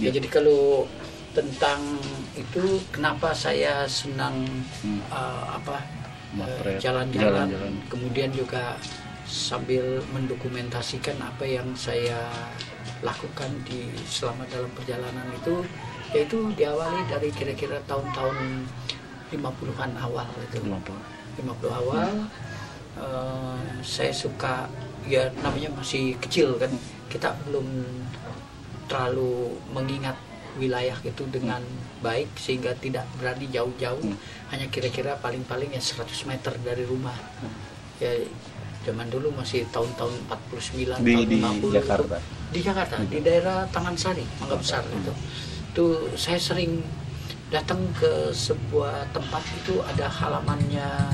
Ya, jadi kalau tentang itu kenapa saya senang jalan-jalan, kemudian juga sambil mendokumentasikan apa yang saya lakukan selama dalam perjalanan itu, yaitu diawali dari kira-kira tahun-tahun 50-an awal itu. 50 awal. Saya suka, ya namanya masih kecil kan, kita belum terlalu mengingat wilayah itu dengan baik sehingga tidak berani jauh-jauh, hanya kira-kira paling-paling ya 100 meter dari rumah. Ya zaman dulu masih tahun-tahun 49 tahun 50 Jakarta. Di Jakarta, di daerah Taman Sari, Mangga Besar itu. Itu saya sering datang ke sebuah tempat, itu ada halamannya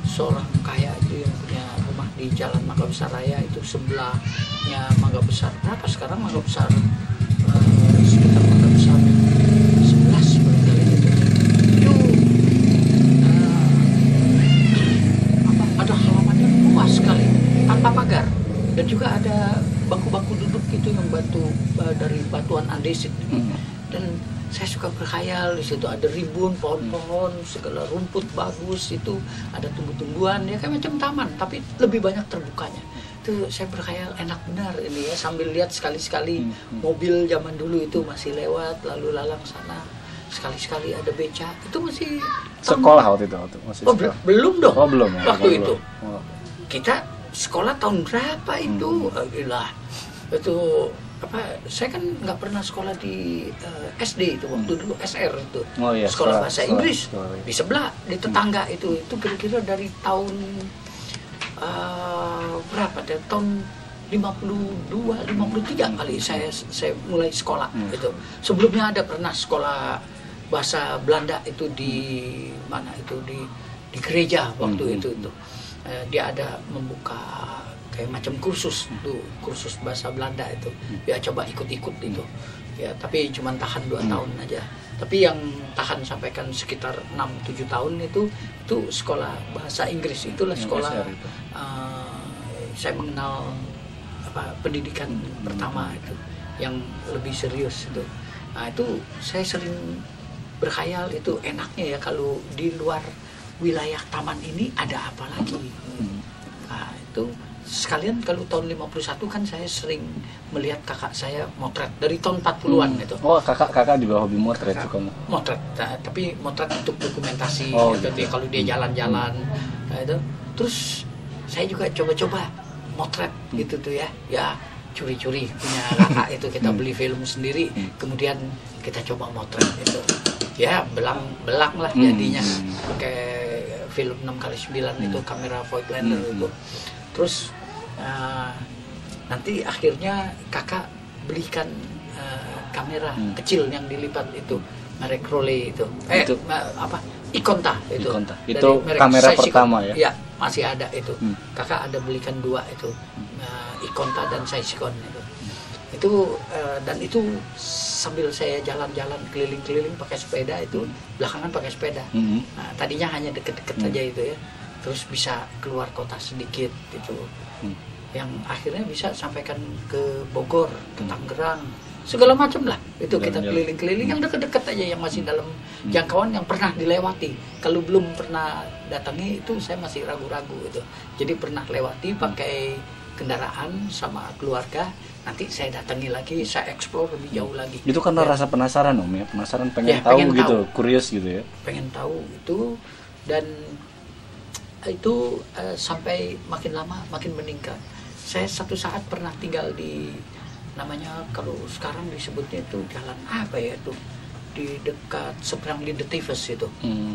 seorang kaya itu yang punya rumah di Jalan Mangga Besar Raya, itu sebelahnya Mangga Besar. Berapa sekarang Mangga Besar? Sekitar Mangga Besar 11 barangkali itu. Itu ada halamannya luas sekali tanpa pagar, dan juga ada bangku-bangku duduk gitu yang dari batuan andesit. Dan saya suka berkhayal, di situ ada ribuan pohon-pohon, segala rumput bagus, itu ada tumbuh-tumbuhan, ya kayak macam taman, tapi lebih banyak terbukanya. Itu saya berkhayal, enak benar ini ya, sambil lihat sekali-sekali mobil zaman dulu itu masih lewat, lalu lalang sana, sekali-sekali ada beca, itu masih sekolah waktu itu masih sekolah. Belum dong. Oh, belum ya, waktu itu. Oh. Kita sekolah tahun berapa itu? Gila. Itu saya kan nggak pernah sekolah di SD itu, waktu dulu SR itu. Oh, iya, sekolah bahasa Inggris sekolah. di sebelah, di tetangga itu kira-kira dari tahun berapa deh, tahun 52, 53 kali saya mulai sekolah itu. Sebelumnya ada pernah sekolah bahasa Belanda itu di mana itu, di gereja waktu itu. Dia ada membuka kayak macam kursus itu, kursus bahasa Belanda itu. Ya coba ikut-ikut itu. Ya tapi cuma tahan 2 tahun aja. Tapi yang tahan sampaikan sekitar 6-7 tahun itu sekolah bahasa Inggris, itulah sekolah saya mengenal pendidikan pertama itu yang lebih serius itu. Nah itu saya sering berkhayal, itu enaknya ya kalau di luar wilayah taman ini ada apa lagi. Nah itu sekalian kalau tahun 51 kan saya sering melihat kakak saya motret dari tahun 40-an itu. Oh, kakak juga hobi motret juga. Motret, tapi motret untuk dokumentasi. Gitu. Kalau dia jalan-jalan itu. Terus saya juga coba-coba motret gitu tuh ya. Ya curi-curi punya kakak itu, kita beli film sendiri, kemudian kita coba motret itu. Ya belang lah jadinya, pakai film 6x9 itu, kamera Voigtlander itu. Terus nanti akhirnya kakak belikan kamera kecil yang dilipat itu, merek Rollei itu. Ikonta itu. Itu kamera pertama ya? Ya, masih ada itu. Kakak ada belikan 2 itu, Ikonta dan Saisikon itu. Dan itu sambil saya jalan-jalan keliling-keliling pakai sepeda itu, belakangan pakai sepeda. Nah, tadinya hanya deket-deket saja itu ya. Terus bisa keluar kota sedikit itu. Yang akhirnya bisa sampaikan ke Bogor, ke Tangerang, segala macam lah. Itu kita keliling-keliling yang deket-deket aja, yang masih dalam jangkauan, yang pernah dilewati. Kalau belum pernah datangi itu saya masih ragu-ragu itu. Jadi pernah lewati pakai kendaraan sama keluarga, nanti saya datangi lagi, saya explore lebih jauh lagi. Itu karena rasa penasaran Om ya, penasaran pengen tahu, curious gitu ya. Pengen tahu itu, dan itu sampai makin lama makin meningkat. Saya satu saat pernah tinggal di, namanya kalau sekarang disebutnya itu jalan apa ya itu, di dekat seberang Linde Tives itu.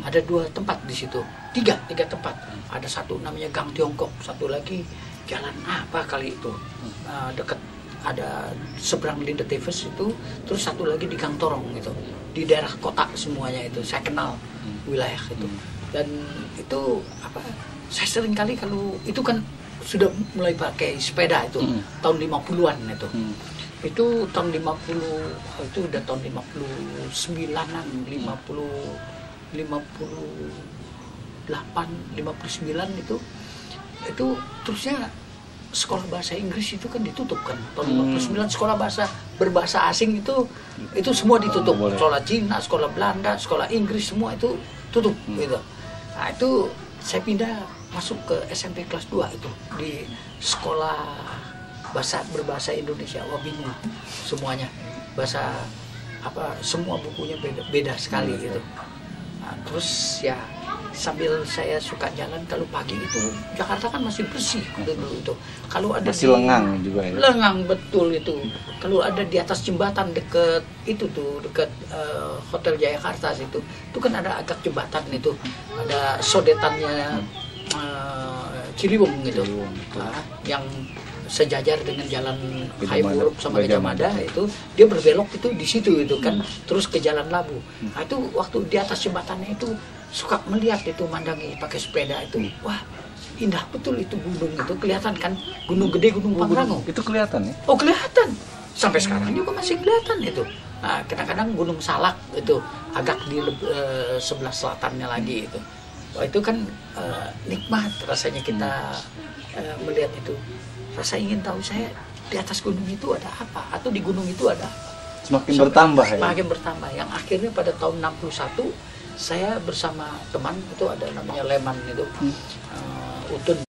Ada 2 tempat di situ, tiga tempat. Ada satu namanya Gang Tiongkok, satu lagi jalan apa kali itu, dekat ada seberang Linde Tives itu, terus satu lagi di Gang Torong itu, di daerah kota semuanya itu. Saya kenal wilayah itu. Dan itu saya sering kali kalau itu kan sudah mulai pakai sepeda itu tahun 50-an itu. Itu tahun 50, itu udah tahun 59-an, 58, 59 itu terusnya sekolah bahasa Inggris itu kan ditutup kan. Tahun 59 sekolah berbahasa asing itu semua ditutup. Sekolah Cina, sekolah Belanda, sekolah Inggris semua itu tutup gitu. Nah, itu saya pindah masuk ke SMP kelas 2 itu di sekolah berbahasa Indonesia. Wah, bingung semuanya. Bahasa semua bukunya beda sekali gitu. Nah, terus ya sambil saya suka jalan, kalau pagi itu Jakarta kan masih bersih dulu itu. Kalau ada masih lengang juga ya. Lengang betul itu. Kalau ada di atas jembatan deket itu tuh, deket Hotel Jayakarta itu kan ada agak jembatan itu, ada sodetannya Ciliwung gitu. Yang sejajar dengan jalan Haiburuk sama Gajah Mada itu, dia berbelok itu di situ itu kan, terus ke Jalan Labu. Nah, itu waktu di atas jembatannya itu suka melihat itu, mandangi pakai sepeda itu, wah indah betul itu gunung itu, kelihatan kan gunung gede, Gunung Pangrango. Itu kelihatan ya? Oh, kelihatan, sampai sekarang juga masih kelihatan itu. Nah, kadang-kadang Gunung Salak itu agak di sebelah selatannya lagi itu. Wah, itu kan nikmat rasanya kita melihat itu. Rasa ingin tahu saya di atas gunung itu ada apa, atau di gunung itu ada apa. Semakin bertambah ya? Semakin bertambah, yang akhirnya pada tahun 61 saya bersama teman itu, ada namanya Leman itu, Utun